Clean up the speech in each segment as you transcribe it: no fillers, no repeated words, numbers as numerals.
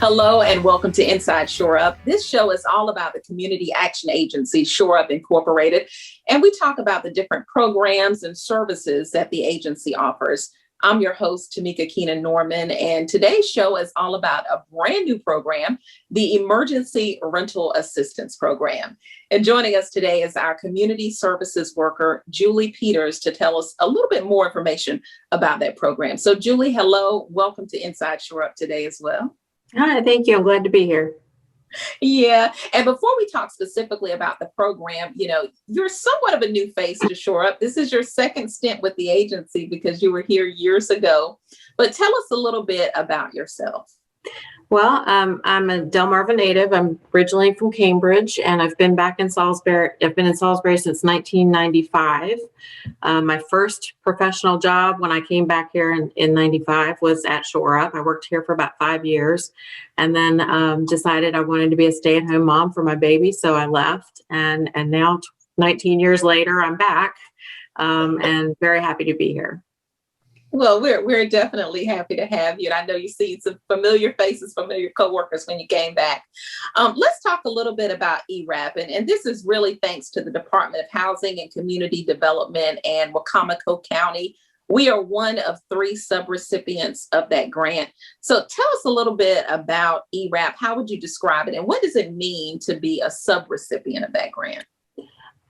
Hello and welcome to Inside Shore Up. This show is all about the community action agency, Shore Up Incorporated, and we talk about the different programs and services that the agency offers. I'm your host, Tameka Kenan-Norman, and today's show is all about a brand new program, the Emergency Rental Assistance Program. And joining us today is our community services worker, Julie Peters, to tell us a little bit more information about that program. So Julie, hello, welcome to Inside Shore Up today as well. Hi, thank you. I'm glad to be here. Yeah. And before we talk specifically about the program, you're somewhat of a new face to Shore Up. This is your second stint with the agency because you were here years ago. But tell us a little bit about yourself. Well, I'm a Delmarva native. I'm originally from Cambridge, and I've been back in Salisbury. I've been in Salisbury since 1995. My first professional job when I came back here in 95 was at Shore Up. I worked here for about 5 years, and then decided I wanted to be a stay-at-home mom for my baby, so I left. And now, 19 years later, I'm back, and very happy to be here. Well, we're definitely happy to have you. And I know you see some familiar faces, familiar coworkers when you came back. Let's talk a little bit about Ewrap. And this is really thanks to the Department of Housing and Community Development and Wacomico County. We are one of 3 subrecipients of that grant. So tell us a little bit about Ewrap. How would you describe it? And what does it mean to be a subrecipient of that grant?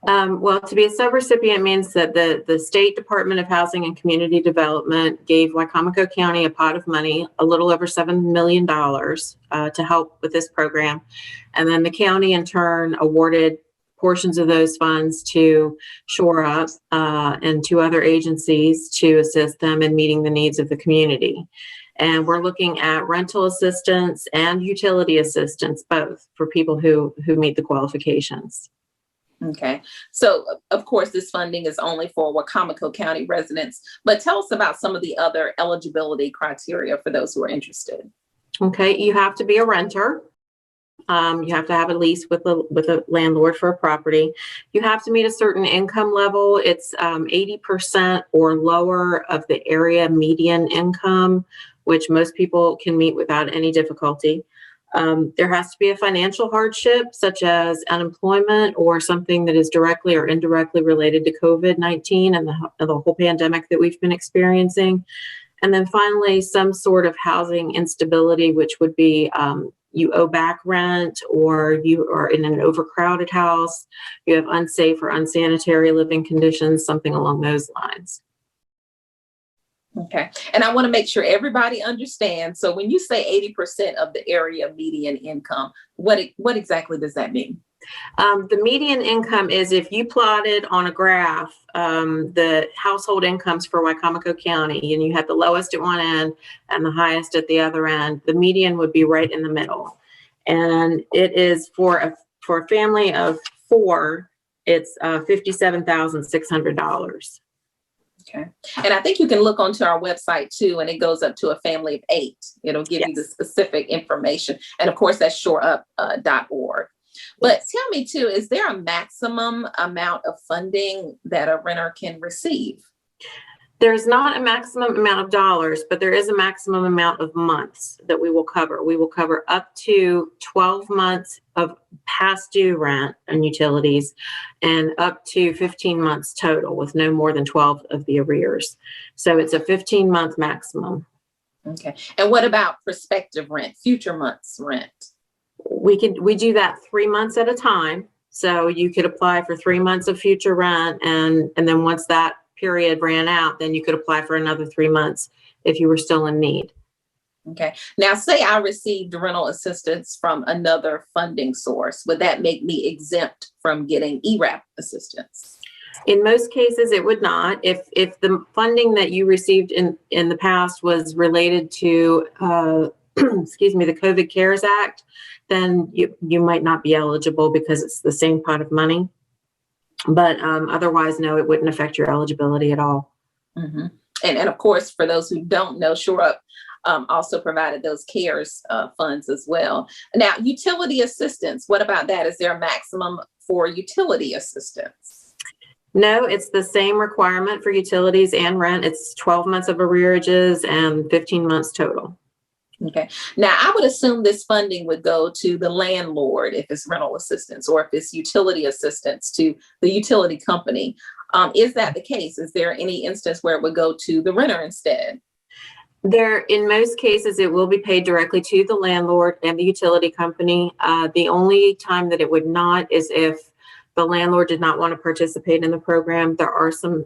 Well, to be a subrecipient means that the State Department of Housing and Community Development gave Wacomico County a pot of money, a little over $7 million, to help with this program. And then the county in turn awarded portions of those funds to Shore Up and to other agencies to assist them in meeting the needs of the community. And we're looking at rental assistance and utility assistance, both for people who meet the qualifications. Okay. So, of course, this funding is only for Wacomico County residents, but tell us about some of the other eligibility criteria for those who are interested. Okay. You have to be a renter. You have to have a lease with a landlord for a property. You have to meet a certain income level. It's 80% or lower of the area median income, which most people can meet without any difficulty. There has to be a financial hardship, such as unemployment or something that is directly or indirectly related to COVID-19 and the whole pandemic that we've been experiencing. And then finally, some sort of housing instability, which would be you owe back rent, or you are in an overcrowded house, you have unsafe or unsanitary living conditions, something along those lines. Okay. And I want to make sure everybody understands. So when you say 80% of the area median income, what exactly does that mean? The median income is, if you plotted on a graph the household incomes for Wacomico County, and you had the lowest at one end and the highest at the other end, the median would be right in the middle. And it is for a family of 4, it's $57,600. Okay. And I think you can look onto our website too, and it goes up to a family of 8. It'll give you the specific information. And of course, that's shoreup.org. But tell me too, is there a maximum amount of funding that a renter can receive? There's not a maximum amount of dollars, but there is a maximum amount of months that we will cover. We will cover up to 12 months of past due rent and utilities, and up to 15 months total, with no more than 12 of the arrears. So it's a 15-month maximum. Okay. And what about prospective rent, future months rent? We do that 3 months at a time. So you could apply for 3 months of future rent, and then once that period ran out, then you could apply for another 3 months if you were still in need. Okay. Now, say I received rental assistance from another funding source. Would that make me exempt from getting Ewrap assistance? In most cases, it would not. If the funding that you received in the past was related to, the COVID CARES Act, then you might not be eligible because it's the same pot of money. But otherwise, no, it wouldn't affect your eligibility at all. Mm-hmm. And of course, for those who don't know, Shore Up also provided those CARES funds as well. Now, utility assistance, what about that? Is there a maximum for utility assistance? No, it's the same requirement for utilities and rent. It's 12 months of arrearages and 15 months total. Okay. Now, I would assume this funding would go to the landlord if it's rental assistance, or if it's utility assistance to the utility company. Is that the case? Is there any instance where it would go to the renter instead? In most cases, it will be paid directly to the landlord and the utility company. The only time that it would not is if the landlord did not want to participate in the program. There are some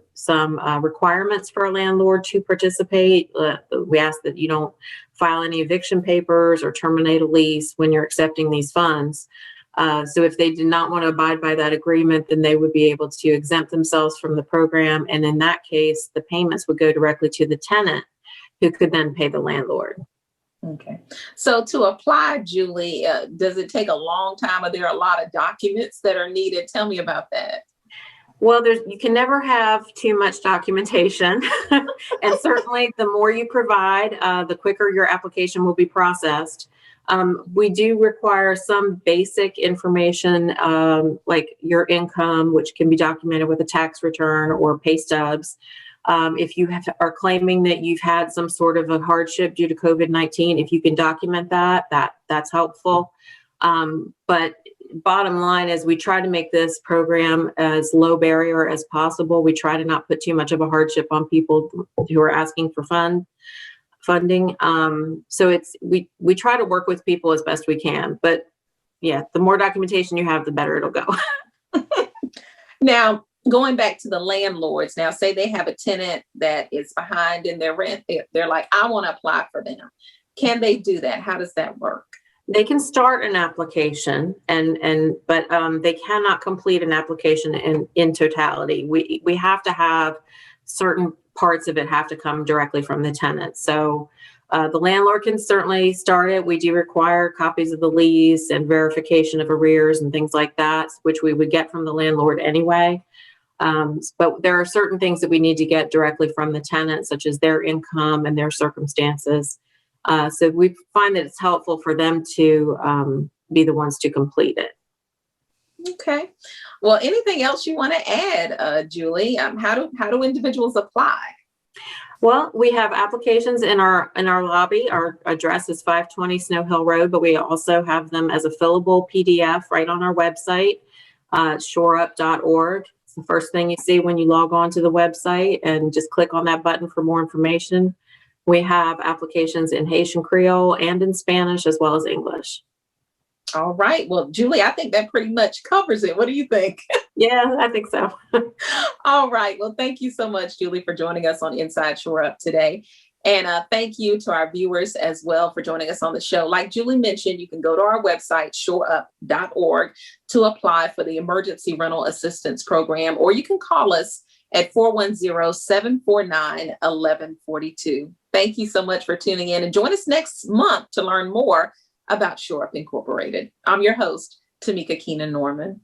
requirements for a landlord to participate. We ask that you don't file any eviction papers or terminate a lease when you're accepting these funds. So if they did not want to abide by that agreement, then they would be able to exempt themselves from the program. And in that case, the payments would go directly to the tenant, who could then pay the landlord. Okay. So to apply, Julie, does it take a long time? Are there a lot of documents that are needed? Tell me about that. Well, you can never have too much documentation. And certainly the more you provide, the quicker your application will be processed. We do require some basic information, like your income, which can be documented with a tax return or pay stubs. If you are claiming that you've had some sort of a hardship due to COVID-19, if you can document that's helpful. But bottom line is we try to make this program as low barrier as possible. We try to not put too much of a hardship on people who are asking for funding. So we try to work with people as best we can. But yeah, the more documentation you have, the better it'll go. Now, going back to the landlords, now say they have a tenant that is behind in their rent. They're like, I want to apply for them. Can they do that? How does that work? They can start an application, but they cannot complete an application in totality. We have to have certain parts of it have to come directly from the tenant. So the landlord can certainly start it. We do require copies of the lease and verification of arrears and things like that, which we would get from the landlord anyway. But there are certain things that we need to get directly from the tenant, such as their income and their circumstances. So we find that it's helpful for them to be the ones to complete it. Okay. Well, anything else you want to add, Julie? How do individuals apply? Well, we have applications in our lobby. Our address is 520 Snow Hill Road, but we also have them as a fillable PDF right on our website, shoreup.org. It's the first thing you see when you log on to the website, and just click on that button for more information. We have applications in Haitian Creole and in Spanish, as well as English. All right. Well, Julie, I think that pretty much covers it. What do you think? Yeah, I think so. All right. Well, thank you so much, Julie, for joining us on Inside Shore Up today. And thank you to our viewers as well for joining us on the show. Like Julie mentioned, you can go to our website, shoreup.org, to apply for the Emergency Rental Assistance Program, or you can call us at 410-749-1142. Thank you so much for tuning in, and join us next month to learn more about Shore Up Incorporated. I'm your host, Tameka Kenan-Norman.